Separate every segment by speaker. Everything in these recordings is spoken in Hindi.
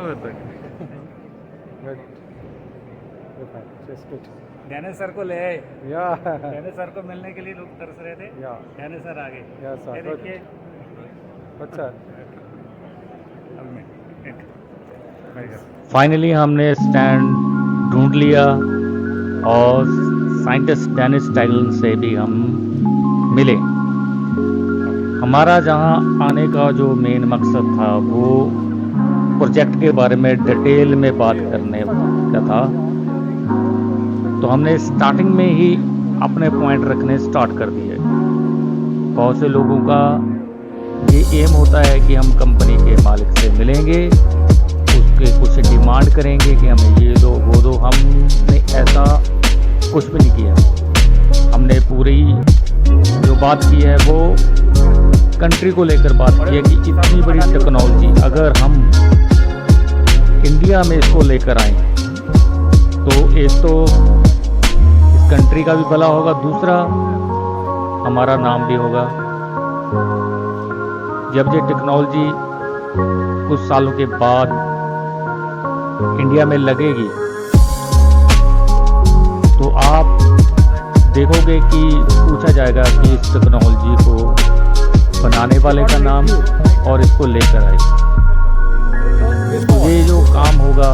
Speaker 1: Good. You're fine. Just good.
Speaker 2: Dennis sir को ले आए।
Speaker 1: Yeah.
Speaker 2: डैनिस सर को मिलने के लिए लोग तरस रहे थे।
Speaker 1: Yeah.
Speaker 2: डैनिस सर आ गए।
Speaker 1: Yes, sir.
Speaker 2: ये
Speaker 1: Good.
Speaker 2: देखिए।
Speaker 1: अच्छा।
Speaker 2: अब मैं एक
Speaker 3: फाइनली हमने स्टैंड ढूंढ लिया और साइंटिस्ट डेनिस टैगलन से भी हम मिले। हमारा जहां आने का जो मेन मकसद था वो प्रोजेक्ट के बारे में डिटेल में बात करने का था। तो हमने स्टार्टिंग में ही अपने पॉइंट रखने स्टार्ट कर दिए। बहुत से लोगों का ये एम होता है कि हम कंपनी के मालिक से मिलेंगे, उसके कुछ डिमांड करेंगे कि हमें ये दो वो दो। हमने ऐसा कुछ भी नहीं किया। हमने पूरी जो बात की है वो कंट्री को लेकर बात की है कि इतनी बड़ी टेक्नोलॉजी अगर हम इंडिया में इसको लेकर आए तो एक तो इस कंट्री का भी भला होगा, दूसरा हमारा नाम भी होगा। जब ये टेक्नोलॉजी कुछ सालों के बाद इंडिया में लगेगी तो आप देखोगे कि पूछा जाएगा कि इस टेक्नोलॉजी को बनाने वाले का नाम और इसको लेकर आए। ये जो काम होगा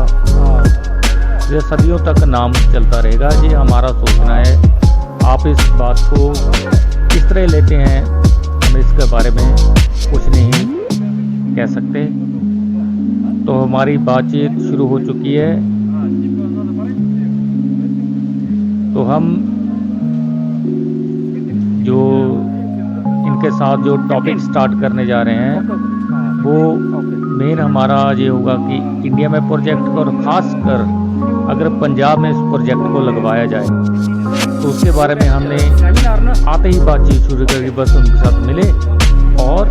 Speaker 3: ये सदियों तक नाम चलता रहेगा। ये हमारा सोचना है। आप इस बात को किस तरह लेते हैं हम इसके बारे में कुछ नहीं कह सकते। तो हमारी बातचीत शुरू हो चुकी है। तो हम जो इनके साथ जो टॉपिक स्टार्ट करने जा रहे हैं वो मेन हमारा ये होगा कि इंडिया में प्रोजेक्ट और ख़ासकर अगर पंजाब में इस प्रोजेक्ट को लगवाया जाए तो उसके बारे में हमने आते ही बातचीत शुरू कर दी। बस उनके साथ मिले और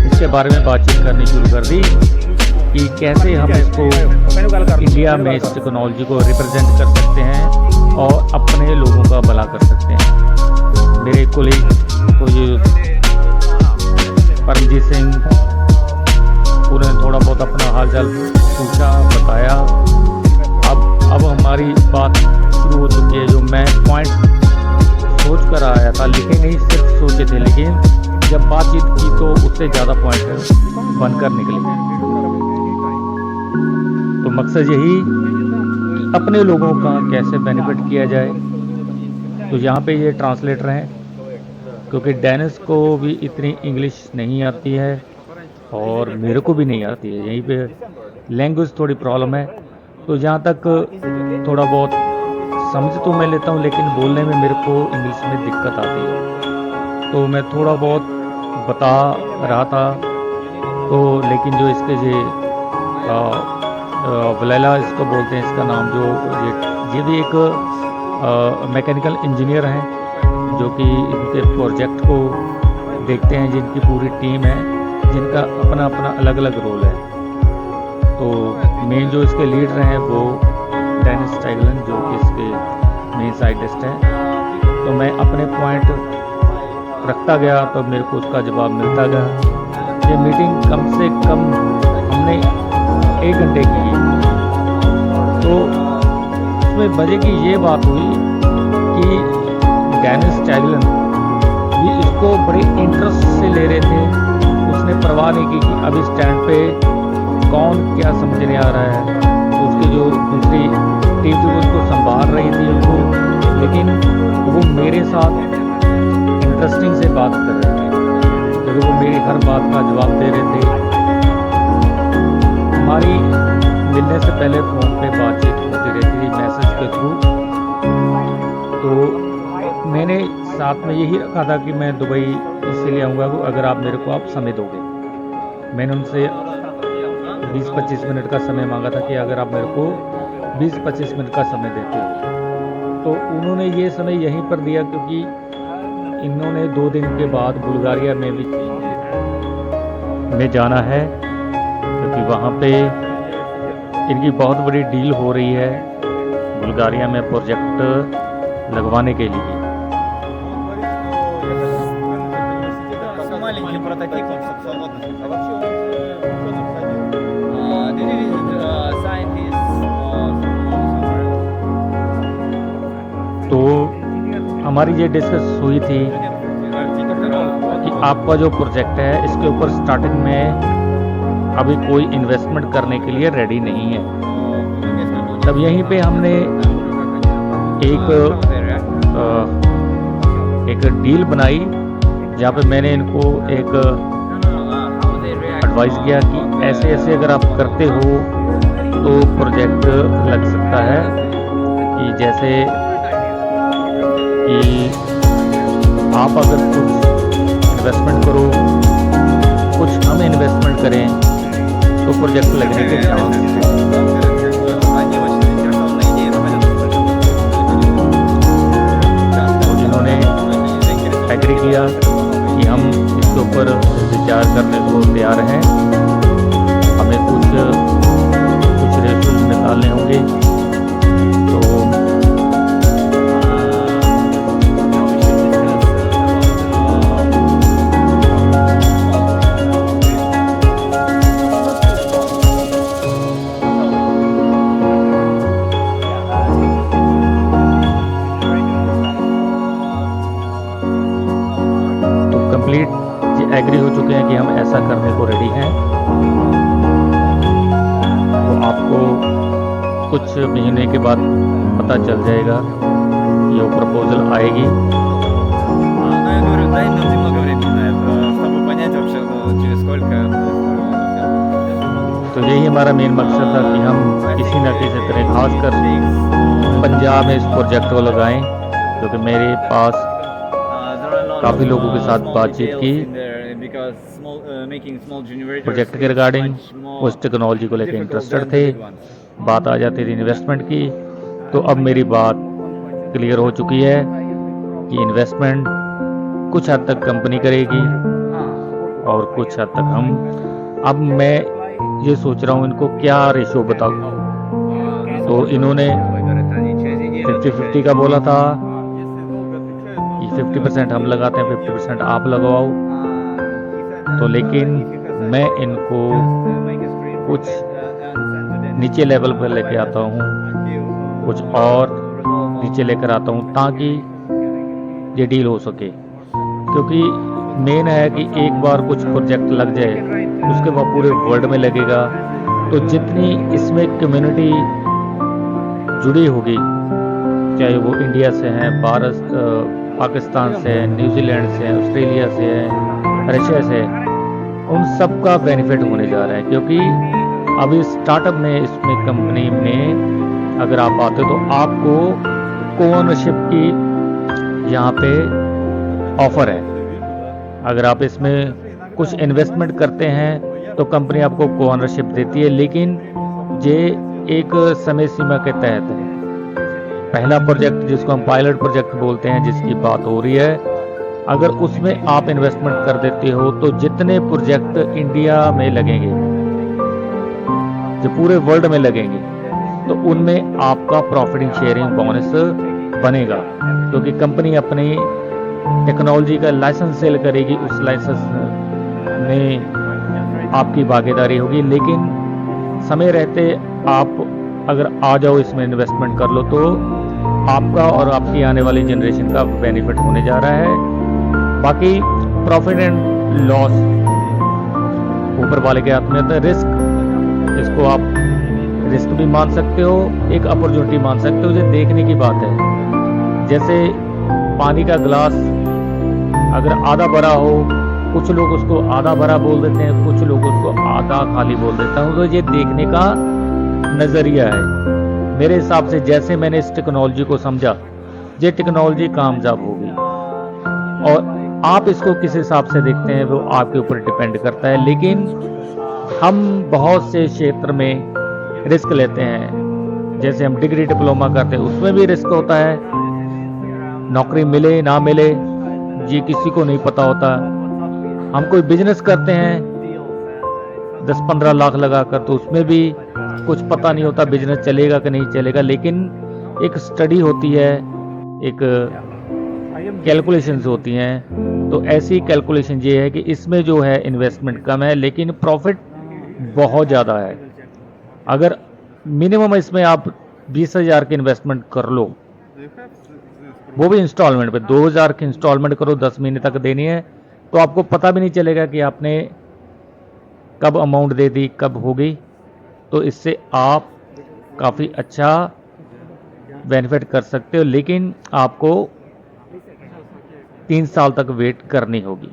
Speaker 3: इसके बारे में बातचीत करनी शुरू कर दी कि कैसे हम इसको इंडिया में इस टेक्नोलॉजी को रिप्रेजेंट कर सकते हैं और अपने लोगों का भला कर सकते हैं। मेरे कोलीग को ये परमजीत सिंह उन्होंने थोड़ा बहुत अपना हालचाल पूछा, बताया। अब हमारी बात शुरू हो चुकी है। जो मैं पॉइंट सोच कर आया था, लिखे नहीं सिर्फ सोचे थे, लेकिन जब बातचीत की तो उससे ज़्यादा पॉइंट बनकर निकले। तो मकसद यही कि अपने लोगों का कैसे बेनिफिट किया जाए। तो यहाँ पे ये ट्रांसलेटर हैं क्योंकि डेनिस को भी इतनी इंग्लिश नहीं आती है और मेरे को भी नहीं आती है। यहीं पे लैंग्वेज थोड़ी प्रॉब्लम है। तो जहाँ तक थोड़ा बहुत समझ तो मैं लेता हूँ लेकिन बोलने में मेरे को इंग्लिश में दिक्कत आती है। तो मैं थोड़ा बहुत बता रहा था। तो लेकिन जो इसके वलेला इसको बोलते हैं, इसका नाम जो ये भी एक मैकेनिकल इंजीनियर हैं जो कि इनके प्रोजेक्ट को देखते हैं, जिनकी पूरी टीम है, जिनका अपना अपना अलग अलग रोल है। तो मेन जो इसके लीडर हैं वो डेनिस टैगलन जो कि इसके मेन साइंटिस्ट हैं। तो मैं अपने पॉइंट रखता गया तो मेरे को उसका जवाब मिलता गया। ये मीटिंग कम से कम हमने 1 घंटे की है। तो उसमें वजह की ये बात हुई कि डेनिस टैगलन भी इसको बड़े इंटरेस्ट से ले रहे थे। उसने परवाह नहीं की कि अब इस स्टैंड पे कौन क्या समझने आ रहा है। तो उसकी जो दूसरी टीम थी उसको संभाल रही थी उनको, लेकिन वो मेरे साथ इंटरेस्टिंग से बात कर रहे थे क्योंकि वो मेरी हर बात का जवाब दे रहे थे। हमारी मिलने से पहले फ़ोन पे बातचीत होती रहती थी मैसेज के थ्रू। तो मैंने साथ में यही रखा था कि मैं दुबई इसलिए आऊँगा अगर आप मेरे को आप समय दोगे। मैंने उनसे 20-25 मिनट का समय मांगा था कि अगर आप मेरे को 20-25 मिनट का समय देते हो। तो उन्होंने ये समय यहीं पर दिया क्योंकि इन्होंने 2 दिन के बाद बुल्गारिया में भी जाना है क्योंकि वहाँ पे इनकी बहुत बड़ी डील हो रही है बुल्गारिया में प्रोजेक्ट लगवाने के लिए। हमारी ये डिस्कस हुई थी कि आपका जो प्रोजेक्ट है इसके ऊपर स्टार्टिंग में अभी कोई इन्वेस्टमेंट करने के लिए रेडी नहीं है। तब यहीं पे हमने एक डील बनाई जहाँ पे मैंने इनको एक एडवाइस किया कि ऐसे ऐसे अगर आप करते हो तो प्रोजेक्ट लग सकता है, कि जैसे कि आप अगर कुछ इन्वेस्टमेंट करो, कुछ हम इन्वेस्टमेंट करें तो प्रोजेक्ट लगने के चांस। तो जिन्होंने एग्री किया कि हम इसके ऊपर विचार करने को तैयार हैं, हमें कुछ रेशोज निकालने होंगे। तो कंप्लीट एग्री हो चुके हैं कि हम ऐसा करने को रेडी हैं। तो आपको कुछ महीने के बाद पता चल जाएगा, ये प्रपोजल आएगी।
Speaker 4: Ну, я говорю, дай нам немного времени на это, чтобы понять вообще, через сколько.
Speaker 3: तो यही हमारा मेन मकसद था कि हम किसी न किसी तरह खासकर पंजाब में इस प्रोजेक्ट को लगाएं, क्योंकि मेरे पास काफ़ी लोगों के साथ बातचीत की प्रोजेक्ट के रिगार्डिंग, उस टेक्नोलॉजी को लेकर इंटरेस्टेड थे। बात आ जाती थी इन्वेस्टमेंट की, तो अब मेरी बात क्लियर हो चुकी है कि इन्वेस्टमेंट कुछ हद तक कंपनी करेगी और कुछ हद तक हम। अब मैं ये सोच रहा हूँ इनको क्या रेशो बताऊँ। तो इन्होंने 50-50 का बोला था कि 50% हम लगाते हैं, 50% आप लगवाओ। तो लेकिन मैं इनको कुछ नीचे लेवल पर लेके आता हूँ, कुछ और नीचे लेकर आता हूँ ताकि ये डील हो सके। क्योंकि मेन है कि एक बार कुछ प्रोजेक्ट लग जाए उसके बाद पूरे वर्ल्ड में लगेगा, तो जितनी इसमें कम्युनिटी जुड़ी होगी, चाहे वो इंडिया से हैं, भारत, पाकिस्तान से, न्यूजीलैंड से, ऑस्ट्रेलिया से, रशिया से, उन सब का बेनिफिट होने जा रहा है। क्योंकि अभी स्टार्टअप में, इसमें कंपनी में अगर आप आते हो तो आपको को-ओनरशिप की यहाँ पे ऑफर है। अगर आप इसमें कुछ इन्वेस्टमेंट करते हैं तो कंपनी आपको को-ओनरशिप देती है, लेकिन ये एक समय सीमा के तहत है। पहला प्रोजेक्ट जिसको हम पायलट प्रोजेक्ट बोलते हैं, जिसकी बात हो रही है, अगर उसमें आप इन्वेस्टमेंट कर देते हो तो जितने प्रोजेक्ट इंडिया में लगेंगे, जो पूरे वर्ल्ड में लगेंगे, तो उनमें आपका प्रॉफिट शेयरिंग बोनस बनेगा। क्योंकि कंपनी अपनी टेक्नोलॉजी का लाइसेंस सेल करेगी, उस लाइसेंस में आपकी भागीदारी होगी। लेकिन समय रहते आप अगर आ जाओ, इसमें इन्वेस्टमेंट कर लो, तो आपका और आपकी आने वाली जनरेशन का बेनिफिट होने जा रहा है। बाकी प्रॉफिट एंड लॉस ऊपर वाले के हाथ में होता है। रिस्क, इसको आप रिस्क भी मान सकते हो, एक अपॉर्चुनिटी मान सकते हो। ये देखने की बात है, जैसे पानी का गिलास अगर आधा भरा हो, कुछ लोग उसको आधा भरा बोल देते हैं, कुछ लोग उसको आधा खाली बोल देते हैं। तो ये देखने का नज़रिया है। मेरे हिसाब से जैसे मैंने इस टेक्नोलॉजी को समझा, ये टेक्नोलॉजी कामयाब होगी, और आप इसको किस हिसाब से देखते हैं वो आपके ऊपर डिपेंड करता है। लेकिन हम बहुत से क्षेत्र में रिस्क लेते हैं, जैसे हम डिग्री डिप्लोमा करते हैं, उसमें भी रिस्क होता है। नौकरी मिले ना मिले ये किसी को नहीं पता होता। हम कोई बिजनेस करते हैं 10-15 लाख लगाकर, तो उसमें भी कुछ पता नहीं होता बिजनेस चलेगा कि नहीं चलेगा। लेकिन एक स्टडी होती है, एक कैलकुलेशंस होती हैं। तो ऐसी कैलकुलेशन ये है कि इसमें जो है इन्वेस्टमेंट कम है लेकिन प्रॉफिट बहुत ज़्यादा है। अगर मिनिमम इसमें आप 20,000 की इन्वेस्टमेंट कर लो वो भी इंस्टॉलमेंट पे 2000 की इंस्टॉलमेंट करो, 10 महीने तक देनी है, तो आपको पता भी नहीं चलेगा कि आपने कब अमाउंट दे दी, कब हो गई। तो इससे आप काफ़ी अच्छा बेनिफिट कर सकते हो, लेकिन आपको 3 साल तक वेट करनी होगी।